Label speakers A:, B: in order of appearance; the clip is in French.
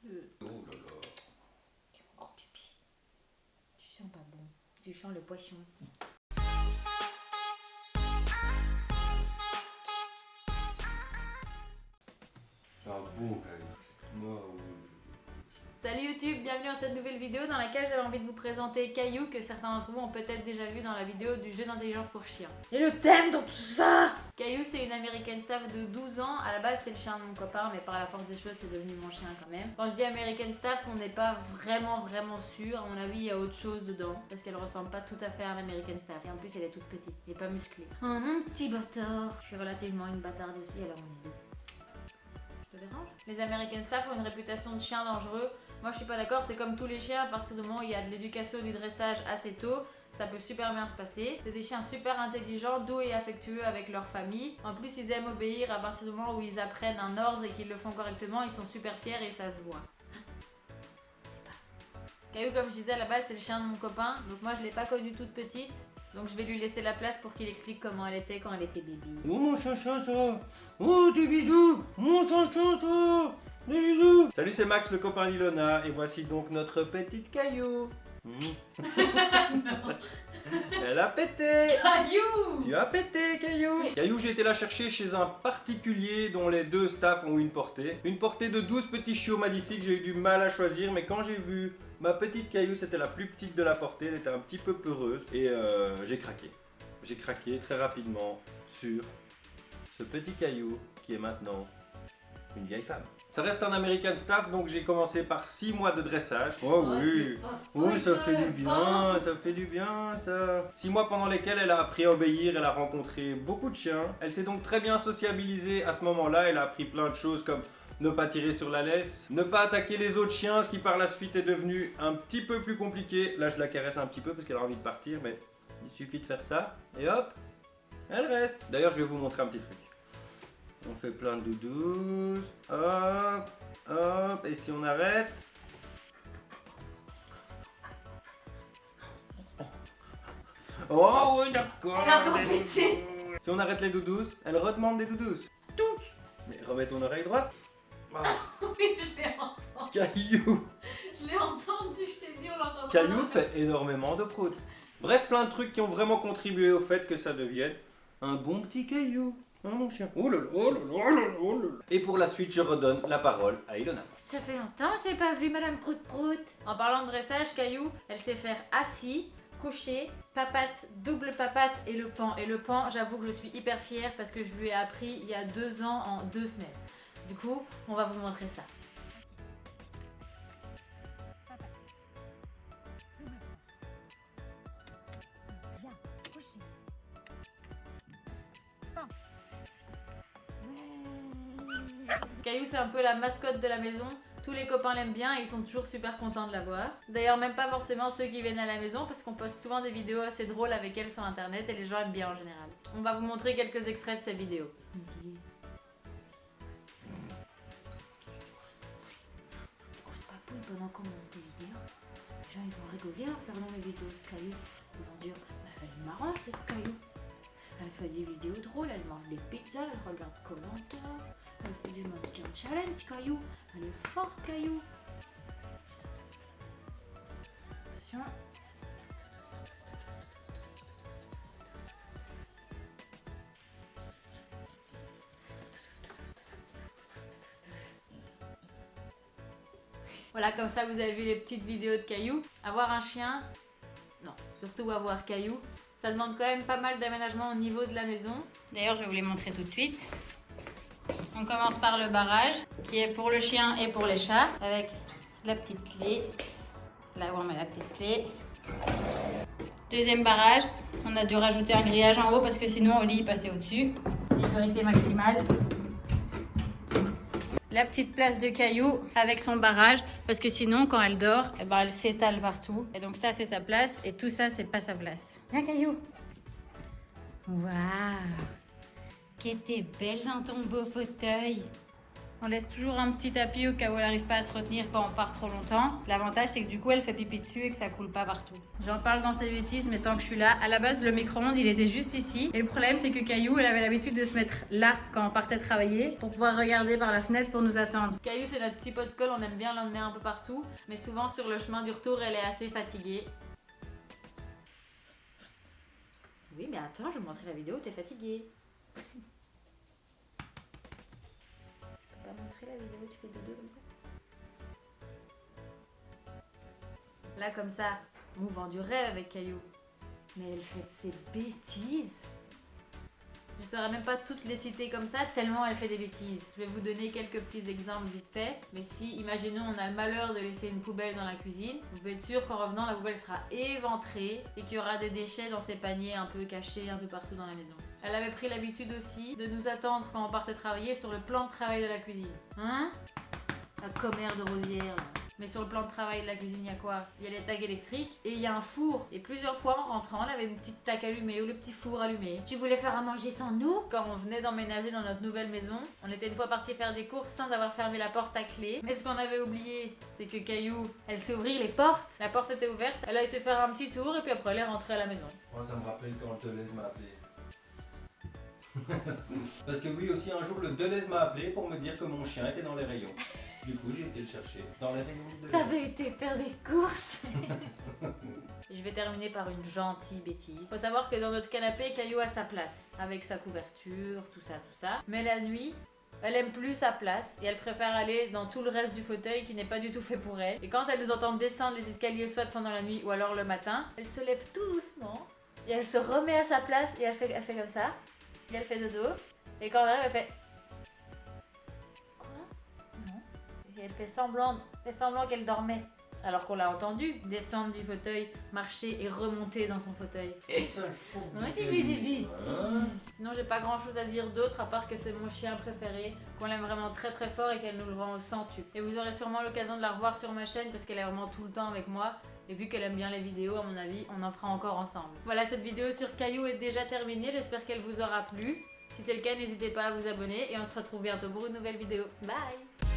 A: Oh là là.
B: Quel gros pipi. Tu sens pas bon. Tu sens le poisson.
A: C'est un bon caillou. Moi,
B: Salut YouTube, bienvenue dans cette nouvelle vidéo dans laquelle j'avais envie de vous présenter Caillou, que certains d'entre vous ont peut-être déjà vu dans la vidéo du jeu d'intelligence pour chiens. Et le thème dans tout ça! Caillou, c'est une American Staff de 12 ans. À la base, c'est le chien de mon copain, mais par la force des choses, c'est devenu mon chien quand même. Quand je dis American Staff, on n'est pas vraiment sûr. À mon avis, il y a autre chose dedans, parce qu'elle ressemble pas tout à fait à un American Staff. Et en plus, elle est toute petite et pas musclée. Oh mon petit bâtard! Je suis relativement une bâtarde aussi, alors on est deux. Je te dérange? Les American Staff ont une réputation de chiens dangereux. Moi je suis pas d'accord, c'est comme tous les chiens, à partir du moment où il y a de l'éducation et du dressage assez tôt, ça peut super bien se passer. C'est des chiens super intelligents, doux et affectueux avec leur famille. En plus ils aiment obéir à partir du moment où ils apprennent un ordre et qu'ils le font correctement, ils sont super fiers et ça se voit. Caillou, comme je disais à la base, c'est le chien de mon copain, donc moi je l'ai pas connue toute petite. Donc je vais lui laisser la place pour qu'il explique comment elle était quand elle était bébé.
A: Oh mon chacha ça. Oh des bisous. Mon chacha ça. Des bisous. Salut, c'est Max, le copain d'Ilona, et voici donc notre petite Caillou. Elle a pété.
B: Caillou!
A: Tu as pété, Caillou. Caillou, j'ai été la chercher chez un particulier dont les deux staffs ont une portée. Une portée de 12 petits chiots magnifiques, j'ai eu du mal à choisir, mais quand j'ai vu ma petite Caillou, c'était la plus petite de la portée, elle était un petit peu peureuse, et j'ai craqué. J'ai craqué très rapidement sur ce petit Caillou qui est maintenant une vieille femme. Ça reste un American Staff, donc j'ai commencé par 6 mois de dressage. Oh oui, oui, ça fait du bien, ça fait du bien, ça. 6 mois pendant lesquels elle a appris à obéir, elle a rencontré beaucoup de chiens. Elle s'est donc très bien sociabilisée à ce moment-là, elle a appris plein de choses comme ne pas tirer sur la laisse, ne pas attaquer les autres chiens, ce qui par la suite est devenu un petit peu plus compliqué. Là, je la caresse un petit peu parce qu'elle a envie de partir, mais il suffit de faire ça, et hop, elle reste. D'ailleurs, je vais vous montrer un petit truc. On fait plein de doudous, hop, hop, et si on arrête... Oh oui, d'accord.
B: Elle a encore pété.
A: Si on arrête les doudous, elle redemande des doudous. Touc. Mais remets ton oreille droite. Ah.
B: Oui, je l'ai entendu.
A: Caillou.
B: Je l'ai entendu, je t'ai dit, on l'entend.
A: Caillou fait énormément de proutes. Bref, plein de trucs qui ont vraiment contribué au fait que ça devienne un bon petit Caillou. Oh mon chien. Oh là là, oh là là, oh là là, oh là là. Et pour la suite, je redonne la parole à Ilona.
B: Ça fait longtemps que je n'ai pas vu Madame Prout Prout. En parlant de dressage, Caillou, elle sait faire assis, couché, papate, double papate et le pan. Et le pan, j'avoue que je suis hyper fière parce que je lui ai appris il y a 2 ans en 2 semaines. Du coup, on va vous montrer ça. Caillou, c'est un peu la mascotte de la maison. Tous les copains l'aiment bien et ils sont toujours super contents de la voir. D'ailleurs, même pas forcément ceux qui viennent à la maison parce qu'on poste souvent des vidéos assez drôles avec elle sur internet et les gens aiment bien en général. On va vous montrer quelques extraits de ces vidéos. Pendant qu'on monte les vidéos, les gens ils vont rigoler en regardant les vidéos de Caillou. Ils vont dire, elle est marrante cette Caillou. Elle fait des vidéos drôles, elle mange des pizzas, elle regarde commentaires, elle fait des mannequins challenge Caillou. Elle est forte Caillou. Attention. Voilà, comme ça vous avez vu les petites vidéos de Caillou. Avoir un chien, non, surtout avoir Caillou, ça demande quand même pas mal d'aménagement au niveau de la maison. D'ailleurs, je vais vous les montrer tout de suite. On commence par le barrage, qui est pour le chien et pour les chats, avec la petite clé, là où on met la petite clé. Deuxième barrage, on a dû rajouter un grillage en haut parce que sinon Oli il passait au-dessus. Sécurité maximale. La petite place de Caillou avec son barrage parce que sinon quand elle dort, eh ben, elle s'étale partout. Et donc ça c'est sa place et tout ça c'est pas sa place. Viens Caillou. Waouh. Que t'es belle dans ton beau fauteuil. On laisse toujours un petit tapis au cas où elle n'arrive pas à se retenir quand on part trop longtemps. L'avantage c'est que du coup elle fait pipi dessus et que ça coule pas partout. J'en parle dans ces bêtises mais tant que je suis là, à la base le micro-ondes il était juste ici. Et le problème c'est que Caillou elle avait l'habitude de se mettre là quand on partait travailler pour pouvoir regarder par la fenêtre pour nous attendre. Caillou c'est notre petit pot de colle, on aime bien l'emmener un peu partout. Mais souvent sur le chemin du retour elle est assez fatiguée. Oui mais attends, je vais vous montrer la vidéo où t'es fatiguée. Montrer la vidéo, tu fais dodo comme ça. Là comme ça, on vend du rêve avec Caillou. Mais elle fait de ses bêtises. Je ne saurais même pas toutes les citer comme ça, tellement elle fait des bêtises. Je vais vous donner quelques petits exemples vite fait. Mais si, imaginons, on a le malheur de laisser une poubelle dans la cuisine, vous pouvez être sûr qu'en revenant, la poubelle sera éventrée et qu'il y aura des déchets dans ses paniers un peu cachés un peu partout dans la maison. Elle avait pris l'habitude aussi de nous attendre quand on partait travailler sur le plan de travail de la cuisine. Hein? La commère de Rosière. Mais sur le plan de travail de la cuisine, il y a quoi? Il y a les tags électriques et il y a un four. Et plusieurs fois en rentrant, elle avait une petite tac allumée ou le petit four allumé. Tu voulais faire à manger sans nous? Quand on venait d'emménager dans notre nouvelle maison, on était une fois parti faire des courses sans avoir fermé la porte à clé. Mais ce qu'on avait oublié, c'est que Caillou, elle sait ouvrir les portes. La porte était ouverte, elle a été faire un petit tour et puis après elle est rentrée à la maison.
A: Moi, ça me rappelle quand Deleuze m'a appelé. Parce que oui, aussi un jour le Deleuze m'a appelé pour me dire que mon chien était dans les rayons. Du coup, j'ai été le chercher dans les rayons de Deleuze.
B: T'avais été faire des courses. Je vais terminer par une gentille bêtise. Faut savoir que dans notre canapé, Caillou a sa place, avec sa couverture, tout ça. Mais la nuit, elle aime plus sa place et elle préfère aller dans tout le reste du fauteuil qui n'est pas du tout fait pour elle. Et quand elle nous entend descendre les escaliers soit pendant la nuit ou alors le matin, elle se lève tout doucement et elle se remet à sa place et elle fait comme ça. Et elle fait dodo. Et quand elle arrive, elle fait... Quoi? Non. Et elle fait semblant qu'elle dormait. Alors qu'on l'a entendu descendre du fauteuil, marcher et remonter dans son fauteuil. Ouais, tu fais des bêtises. Sinon, j'ai pas grand chose à dire d'autre à part que c'est mon chien préféré, qu'on l'aime vraiment très très fort et qu'elle nous le rend au centuple. Et vous aurez sûrement l'occasion de la revoir sur ma chaîne parce qu'elle est vraiment tout le temps avec moi. Et vu qu'elle aime bien les vidéos, à mon avis, on en fera encore ensemble. Voilà, cette vidéo sur Caillou est déjà terminée. J'espère qu'elle vous aura plu. Si c'est le cas, n'hésitez pas à vous abonner et on se retrouve bientôt pour une nouvelle vidéo. Bye!